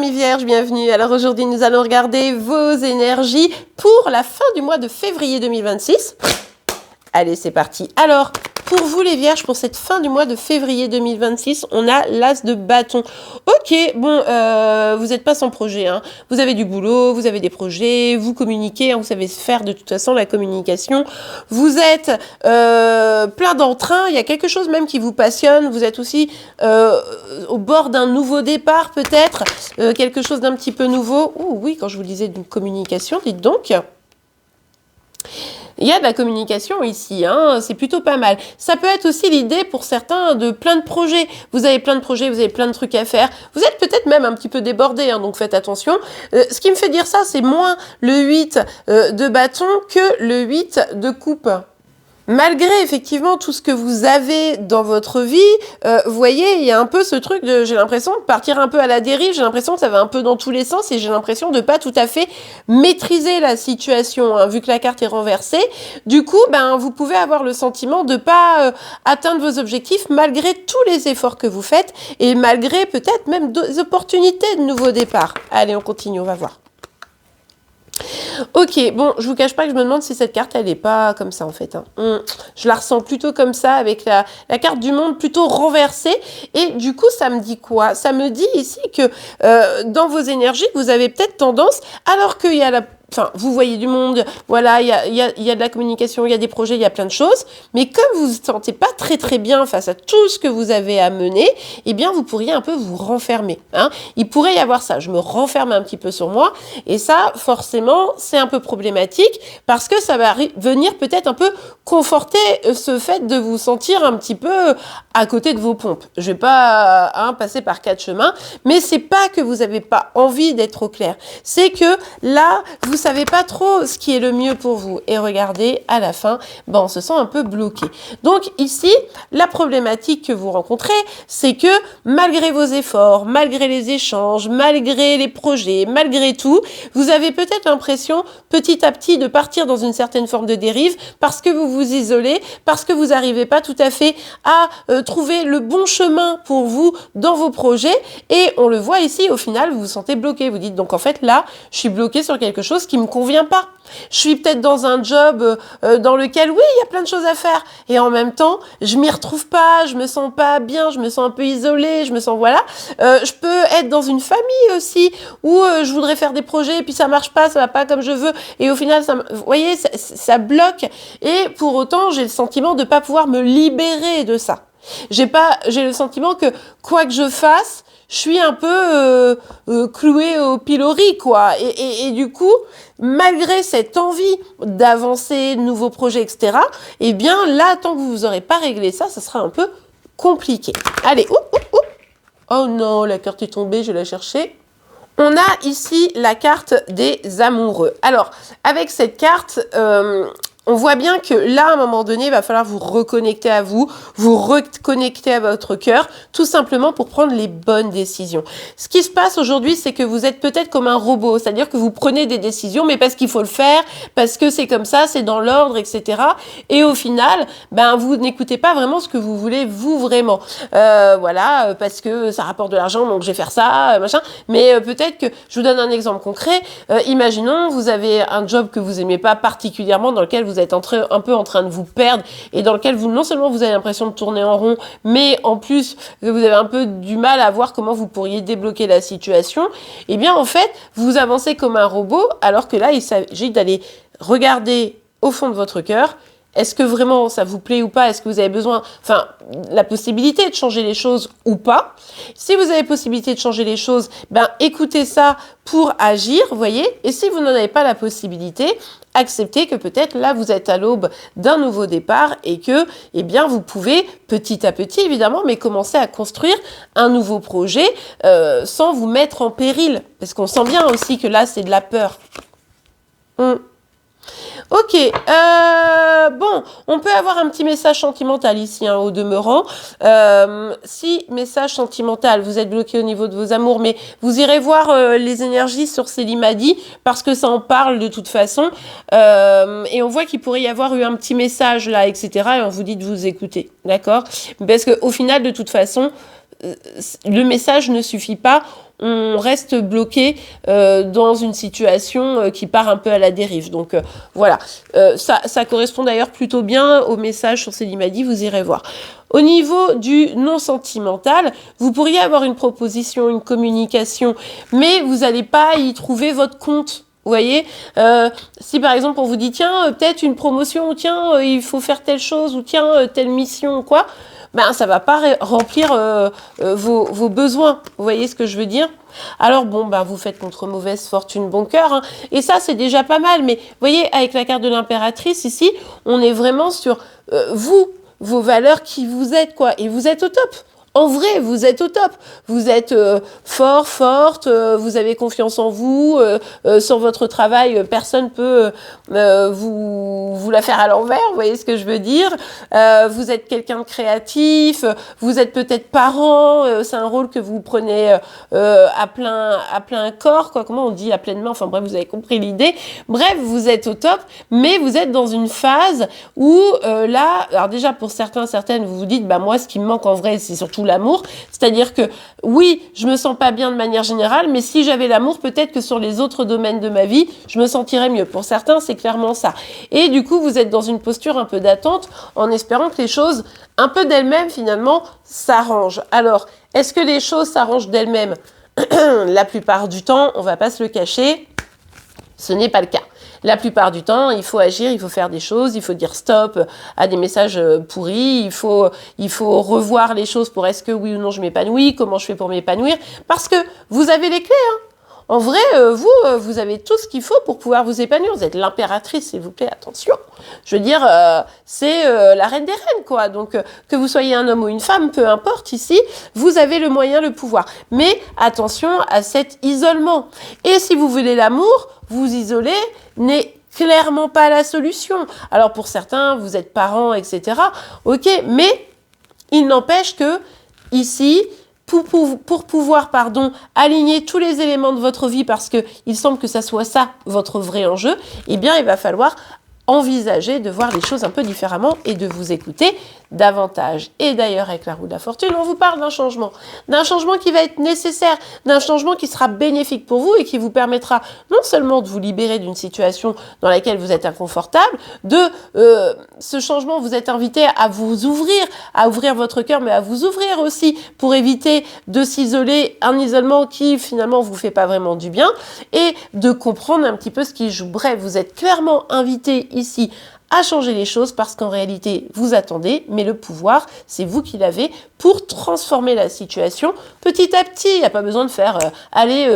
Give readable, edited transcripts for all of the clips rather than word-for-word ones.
amis vierges, bienvenue. Alors aujourd'hui, nous allons regarder vos énergies pour la fin du mois de février 2026. Allez, c'est parti. Alors, pour vous les vierges, pour cette fin du mois de février 2026, on a l'as de bâton. Ok, bon, vous n'êtes pas sans projet, hein. Vous avez du boulot, vous avez des projets, vous communiquez, hein, vous savez faire de toute façon la communication. Vous êtes plein d'entrain, il y a quelque chose même qui vous passionne. Vous êtes aussi au bord d'un nouveau départ peut-être, quelque chose d'un petit peu nouveau. Ouh, oui, quand je vous disais d'une communication, dites donc. Il y a de la communication ici, hein, c'est plutôt pas mal. Ça peut être aussi l'idée pour certains de plein de projets. Vous avez plein de projets, vous avez plein de trucs à faire. Vous êtes peut-être même un petit peu débordé, hein, donc faites attention. Ce qui me fait dire ça, c'est moins le 8 de bâton que le 8 de coupe. Malgré effectivement tout ce que vous avez dans votre vie, vous voyez, il y a un peu ce truc de, j'ai l'impression de partir un peu à la dérive, j'ai l'impression que ça va un peu dans tous les sens et j'ai l'impression de pas tout à fait maîtriser la situation, hein, vu que la carte est renversée. Du coup, ben, vous pouvez avoir le sentiment de pas atteindre vos objectifs malgré tous les efforts que vous faites et malgré peut-être même des opportunités de nouveau départ. Allez, on continue, on va voir. Ok, bon, je vous cache pas que je me demande si cette carte, elle est pas comme ça en fait. Hein. Je la ressens plutôt comme ça, avec la carte du monde plutôt renversée. Et du coup, ça me dit quoi? Ça me dit ici que dans vos énergies, vous avez peut-être tendance, alors qu'il y a la... Enfin, vous voyez du monde, voilà, il y a de la communication, il y a des projets, il y a plein de choses. Mais comme vous ne vous sentez pas très très bien face à tout ce que vous avez à mener, eh bien, vous pourriez un peu vous renfermer. Hein. Il pourrait y avoir ça. Je me renferme un petit peu sur moi. Et ça, forcément, c'est un peu problématique parce que ça va venir peut-être un peu conforter ce fait de vous sentir un petit peu à côté de vos pompes. Je vais pas passer par quatre chemins, mais c'est pas que vous n'avez pas envie d'être au clair. C'est que là, vous savez pas trop ce qui est le mieux pour vous. Et regardez, à la fin, ben, on se sent un peu bloqué. Donc ici, la problématique que vous rencontrez, c'est que malgré vos efforts, malgré les échanges, malgré les projets, malgré tout, vous avez peut-être l'impression petit à petit de partir dans une certaine forme de dérive parce que vous vous isolez, parce que vous n'arrivez pas tout à fait à trouver le bon chemin pour vous dans vos projets. Et on le voit ici, au final, vous vous sentez bloqué. Vous dites donc en fait là, je suis bloqué sur quelque chose qui me convient pas. Je suis peut-être dans un job dans lequel, oui, il y a plein de choses à faire. Et en même temps, je m'y retrouve pas, je me sens pas bien, je me sens un peu isolée, je me sens, voilà. Je peux être dans une famille aussi où je voudrais faire des projets et puis ça marche pas, ça va pas comme je veux. Et au final, vous voyez, ça bloque. Et pour autant, j'ai le sentiment de pas pouvoir me libérer de ça. J'ai le sentiment que quoi que je fasse, je suis un peu clouée au pilori, quoi. Et du coup, malgré cette envie d'avancer, de nouveaux projets, etc., eh bien, là, tant que vous n'aurez pas réglé ça, ça sera un peu compliqué. Allez, oh non, la carte est tombée, je vais la chercher. On a ici la carte des amoureux. Alors, avec cette carte... on voit bien que là, à un moment donné, il va falloir vous reconnecter à vous reconnecter à votre cœur, tout simplement pour prendre les bonnes décisions. Ce qui se passe aujourd'hui, c'est que vous êtes peut-être comme un robot, c'est-à-dire que vous prenez des décisions, mais parce qu'il faut le faire, parce que c'est comme ça, c'est dans l'ordre, etc. Et au final, ben, vous n'écoutez pas vraiment ce que vous voulez, vous, vraiment. Voilà, parce que ça rapporte de l'argent, donc je vais faire ça, machin. Mais peut-être que, je vous donne un exemple concret, imaginons, vous avez un job que vous aimez pas particulièrement, dans lequel vous êtes un peu en train de vous perdre et dans lequel non seulement vous avez l'impression de tourner en rond, mais en plus vous avez un peu du mal à voir comment vous pourriez débloquer la situation, eh bien en fait, vous avancez comme un robot alors que là, il s'agit d'aller regarder au fond de votre cœur. Est-ce que vraiment ça vous plaît ou pas? Est-ce que vous avez besoin, la possibilité de changer les choses ou pas? Si vous avez possibilité de changer les choses, ben écoutez ça pour agir, vous voyez. Et si vous n'en avez pas la possibilité, acceptez que peut-être là vous êtes à l'aube d'un nouveau départ et que, eh bien, vous pouvez petit à petit évidemment, mais commencer à construire un nouveau projet sans vous mettre en péril, parce qu'on sent bien aussi que là c'est de la peur. Ok, bon, on peut avoir un petit message sentimental ici, hein, au demeurant. Si, message sentimental, vous êtes bloqué au niveau de vos amours, mais vous irez voir les énergies sur Célimadi, parce que ça en parle de toute façon. Et on voit qu'il pourrait y avoir eu un petit message là, etc. Et on vous dit de vous écouter, d'accord? Parce qu'au final, de toute façon, le message ne suffit pas. on reste bloqué dans une situation qui part un peu à la dérive. Donc voilà, ça correspond d'ailleurs plutôt bien au message sur Célimadi, vous irez voir. Au niveau du non sentimental, vous pourriez avoir une proposition, une communication, mais vous n'allez pas y trouver votre compte. Vous voyez, si par exemple on vous dit tiens, peut-être une promotion, ou tiens, il faut faire telle chose, ou tiens, telle mission, ou quoi, ben ça va pas remplir vos besoins. Vous voyez ce que je veux dire? Alors bon, ben vous faites contre mauvaise fortune bon cœur, hein, et ça c'est déjà pas mal. Mais vous voyez, avec la carte de l'impératrice ici, on est vraiment sur vous, vos valeurs, qui vous êtes, quoi, et vous êtes au top. En vrai, vous êtes au top. Vous êtes fort, forte, vous avez confiance en vous. Sur votre travail, personne peut vous la faire à l'envers, vous voyez ce que je veux dire. Vous êtes quelqu'un de créatif, vous êtes peut-être parent, c'est un rôle que vous prenez à plein corps, quoi. Comment on dit, à pleine main, enfin bref, vous avez compris l'idée. Bref, vous êtes au top, mais vous êtes dans une phase où là, alors déjà pour certaines, vous vous dites, bah moi, ce qui me manque en vrai, c'est surtout l'amour, c'est-à-dire que oui, je me sens pas bien de manière générale, mais si j'avais l'amour, peut-être que sur les autres domaines de ma vie, je me sentirais mieux. Pour certains, c'est clairement ça. Et du coup, vous êtes dans une posture un peu d'attente, en espérant que les choses, un peu d'elles-mêmes, finalement, s'arrangent. Alors, est-ce que les choses s'arrangent d'elles-mêmes? La plupart du temps, on va pas se le cacher, ce n'est pas le cas. La plupart du temps, il faut agir, il faut faire des choses, il faut dire stop à des messages pourris, il faut revoir les choses pour est-ce que oui ou non je m'épanouis, comment je fais pour m'épanouir, parce que vous avez les clés, hein. En vrai, vous avez tout ce qu'il faut pour pouvoir vous épanouir. Vous êtes l'impératrice, s'il vous plaît, attention. Je veux dire, c'est la reine des reines, quoi. Donc, que vous soyez un homme ou une femme, peu importe ici, vous avez le moyen, le pouvoir. Mais attention à cet isolement. Et si vous voulez l'amour, vous isoler n'est clairement pas la solution. Alors, pour certains, vous êtes parents, etc. Ok, mais il n'empêche que, ici, pour pouvoir aligner tous les éléments de votre vie, parce qu'il semble que ça soit ça, votre vrai enjeu, eh bien, il va falloir envisager de voir les choses un peu différemment et de vous écouter davantage. Et d'ailleurs, avec la roue de la fortune, on vous parle d'un changement qui va être nécessaire, d'un changement qui sera bénéfique pour vous et qui vous permettra non seulement de vous libérer d'une situation dans laquelle vous êtes inconfortable, ce changement, vous êtes invité à vous ouvrir, à ouvrir votre cœur, mais à vous ouvrir aussi pour éviter de s'isoler, un isolement qui finalement vous fait pas vraiment du bien, et de comprendre un petit peu ce qui joue. Bref, vous êtes clairement invité ici à changer les choses parce qu'en réalité, vous attendez, mais le pouvoir, c'est vous qui l'avez pour transformer la situation petit à petit. Il n'y a pas besoin de faire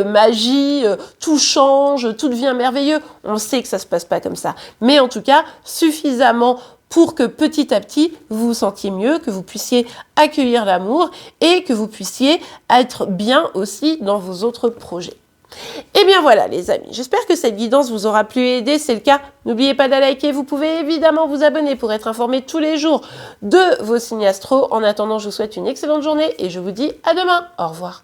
magie, tout change, tout devient merveilleux. On sait que ça se passe pas comme ça. Mais en tout cas, suffisamment pour que petit à petit, vous vous sentiez mieux, que vous puissiez accueillir l'amour et que vous puissiez être bien aussi dans vos autres projets. Et bien voilà les amis, j'espère que cette guidance vous aura plu et aidé. C'est le cas, n'oubliez pas de liker, vous pouvez évidemment vous abonner pour être informé tous les jours de vos signes astro. En attendant, je vous souhaite une excellente journée et je vous dis à demain. Au revoir.